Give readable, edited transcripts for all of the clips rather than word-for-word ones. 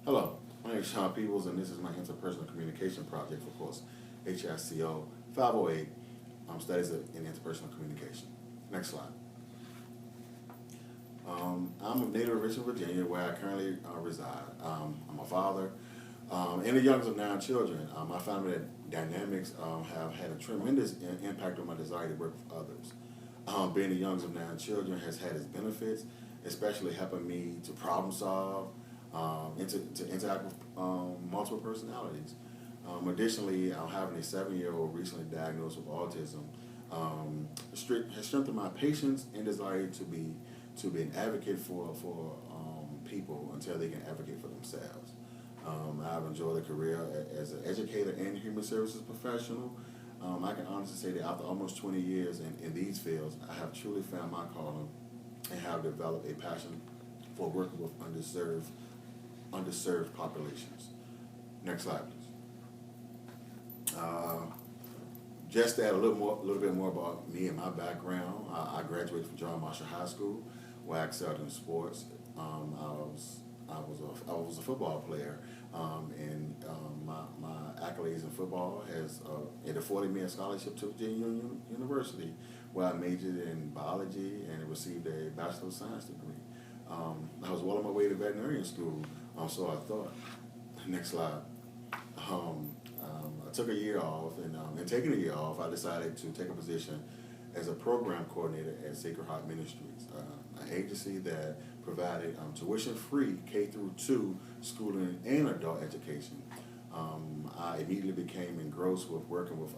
Hello, my name is Shawn Peebles, and this is my interpersonal communication project for course HSCO 508 Studies in Interpersonal Communication. Next slide. I'm a native of Richmond, Virginia, where I currently reside. I'm a father and the youngest of 9 children. My family dynamics have had a tremendous impact on my desire to work with others. Being the youngest of 9 children has had its benefits, especially helping me to problem solve and to interact with multiple personalities. Additionally, having a 7-year-old recently diagnosed with autism has strengthened my patience and desire to be an advocate for people until they can advocate for themselves. I've enjoyed a career as an educator and human services professional. I can honestly say that after almost 20 years in these fields, I have truly found my calling and have developed a passion for working with underserved populations. Next slide, please. Just to add a little bit more about me and my background, I graduated from John Marshall High School, where I excelled in sports. I was a football player, and my accolades in football it afforded me a scholarship to Virginia University, where I majored in biology and received a Bachelor of Science degree. I was well on my way to veterinarian school, so I thought. Next slide. I took a year off, and in taking a year off, I decided to take a position as a program coordinator at Sacred Heart Ministries, an agency that provided tuition-free K through 2 schooling and adult education. I immediately became engrossed with working with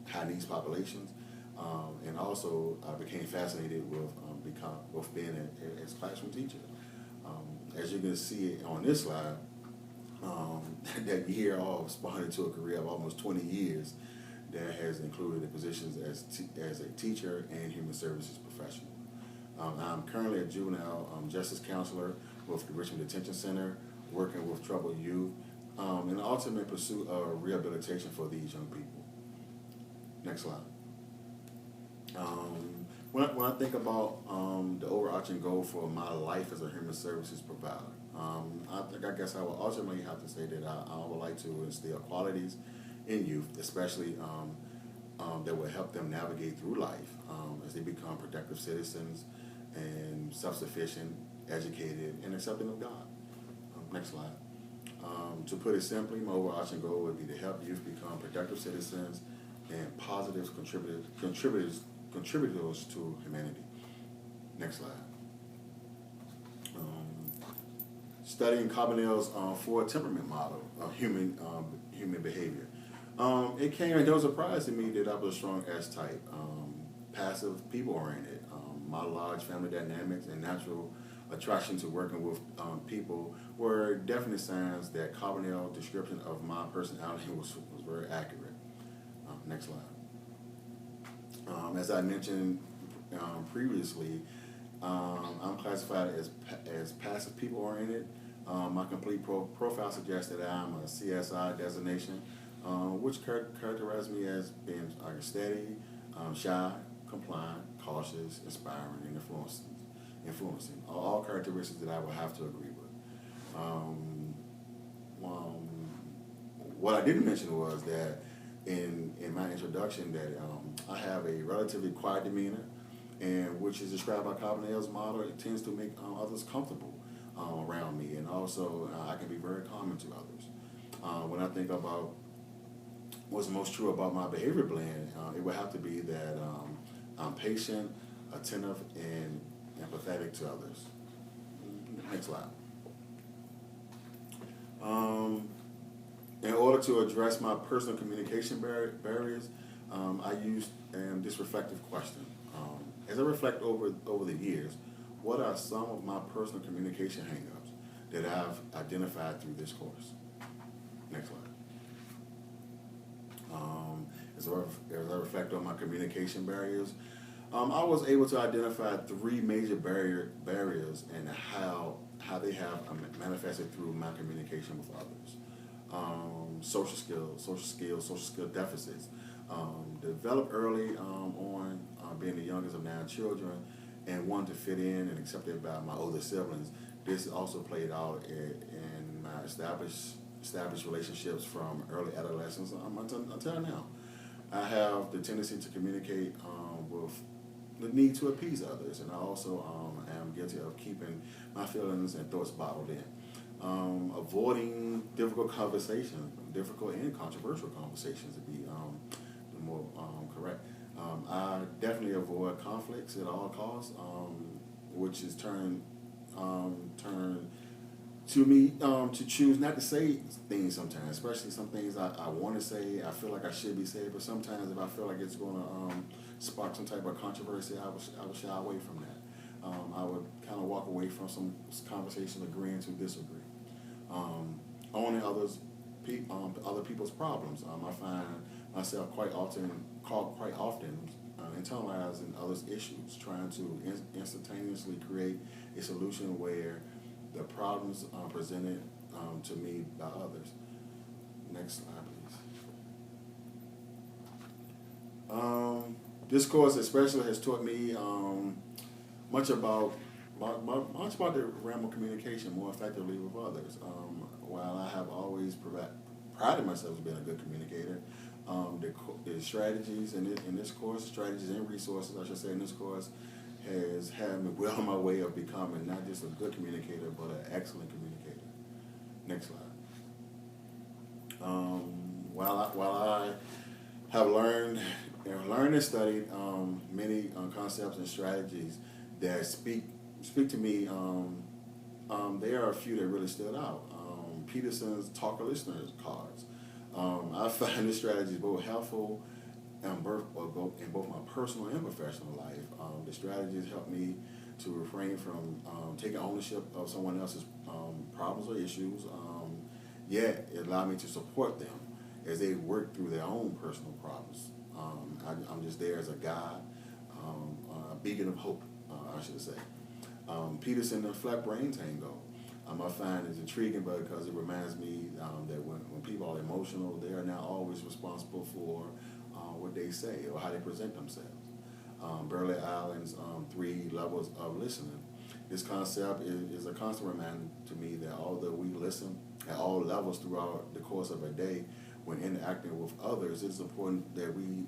high-needs populations, and also I became fascinated with being a classroom teacher. As you can see on this slide, that year off spawned into a career of almost 20 years that has included the positions as a teacher and human services professional. I'm currently a juvenile justice counselor with the Richmond Detention Center, working with troubled youth in the ultimate pursuit of rehabilitation for these young people. Next slide. When I think about the overarching goal for my life as a human services provider, I guess I would ultimately have to say that I would like to instill qualities in youth, especially that will help them navigate through life as they become productive citizens and self-sufficient, educated, and accepting of God. Next slide. To put it simply, my overarching goal would be to help youth become productive citizens and positive contributors to humanity. Next slide. Studying Carbonell's 4 temperament model of human behavior. It came as no surprise to me that I was a strong S-type, passive, people-oriented. My large family dynamics and natural attraction to working with people were definite signs that Carbonell's description of my personality was very accurate. Next slide. As I mentioned previously, I'm classified as passive people-oriented. My complete profile suggests that I'm a CSI designation, which characterizes me as being steady, shy, compliant, cautious, inspiring, and influencing. All characteristics that I would have to agree with. What I didn't mention was that in my introduction that I have a relatively quiet demeanor, and which is described by Carbonell's model. It tends to make others comfortable around me, and also I can be very calming to others. When I think about what's most true about my behavior blend, it would have to be that I'm patient, attentive, and empathetic to others. Next slide. In order to address my personal communication barriers, I used this reflective question. As I reflect over the years, what are some of my personal communication hangups that I've identified through this course? Next slide. As I reflect on my communication barriers, I was able to identify 3 major barriers and how they have manifested through my communication with others. Social skill deficits. Developed early on, being the youngest of 9 children, and wanting to fit in and accepted by my older siblings. This also played out in my establish relationships from early adolescence until now. I have the tendency to communicate with the need to appease others, and I also am guilty of keeping my feelings and thoughts bottled in. Avoiding difficult conversations, difficult and controversial conversations to be more correct. I definitely avoid conflicts at all costs, which is turn to me to choose not to say things sometimes, especially some things I want to say, I feel like I should be saying, but sometimes if I feel like it's going to spark some type of controversy, I would shy away from that. I would kind of walk away from some conversation agreeing to disagree. Owning other people's problems. I find myself quite often internalizing others' issues, trying to instantaneously create a solution where the problems are presented to me by others. Next slide, please. This course especially has taught me much about the realm of communication more effectively with others. While I have always prided myself as being a good communicator, the strategies in this course, strategies and resources, I should say, in this course, has had me well on my way of becoming not just a good communicator, but an excellent communicator. Next slide. While I have learned and studied many concepts and strategies that speak to me, there are a few that really stood out. Peterson's talker listeners cards. I find this strategy both helpful in both my personal and professional life. The strategies help me to refrain from taking ownership of someone else's problems or issues, yet it allowed me to support them as they work through their own personal problems. I'm just there as a guide, a beacon of hope, I should say. Peterson, the flat brain tango. I find it's intriguing because it reminds me that when people are emotional, they are not always responsible for what they say or how they present themselves. Burley Allen's 3 levels of listening. This concept is a constant reminder to me that although we listen at all levels throughout the course of a day, when interacting with others, it's important that we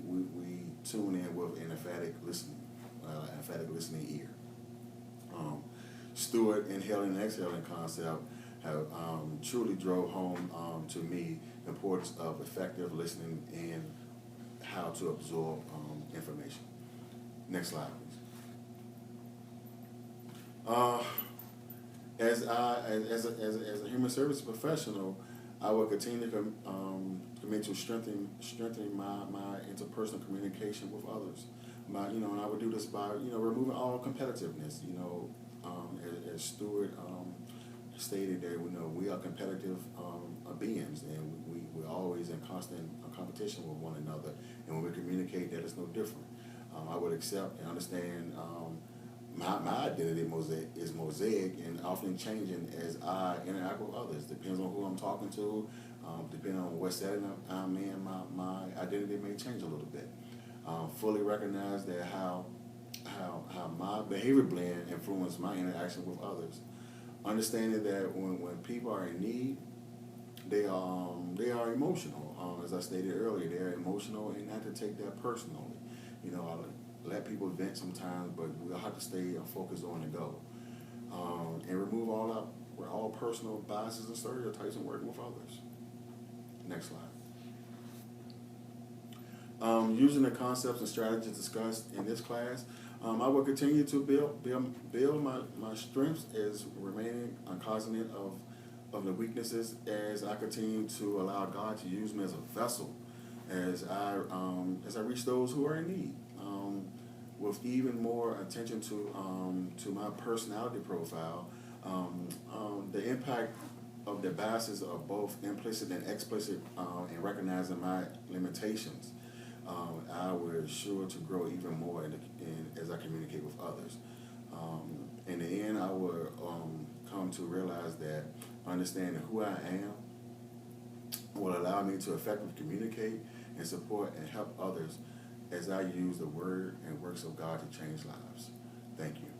tune in with an emphatic listening ear. Stewart inhaling and exhaling concept have truly drove home to me the importance of effective listening and how to absorb information. Next slide, please. As a human service professional, I will continue to commit to strengthening my interpersonal communication with others. And I would do this by removing all competitiveness. As Stewart stated that we are competitive beings, and we're always in constant competition with one another. And when we communicate, that is no different. I would accept and understand my identity is mosaic and often changing as I interact with others. Depends on who I'm talking to. Depending on what setting I'm in, my identity may change a little bit. Fully recognize that how my behavior blend influence my interaction with others. Understanding that when people are in need, they are emotional. As I stated earlier, they're emotional, and not to take that personally. I let people vent sometimes, but we'll have to stay focused on the goal. And remove all personal biases and stereotypes in working with others. Next slide. Using the concepts and strategies discussed in this class, I will continue to build my strengths as remaining cognizant of the weaknesses as I continue to allow God to use me as a vessel as I reach those who are in need. With even more attention to my personality profile, the impact of the biases of both implicit and explicit, and recognizing my limitations, I was sure to grow even more as I communicate with others. In the end, I will come to realize that understanding who I am will allow me to effectively communicate and support and help others as I use the word and works of God to change lives. Thank you.